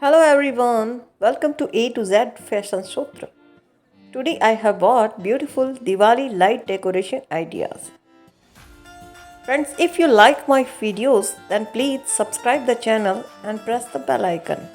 Hello everyone, welcome to A to Z Fashion Sutra. Today I have bought beautiful Diwali light decoration ideas. Friends, if you like my videos, then please subscribe the channel and press the bell icon.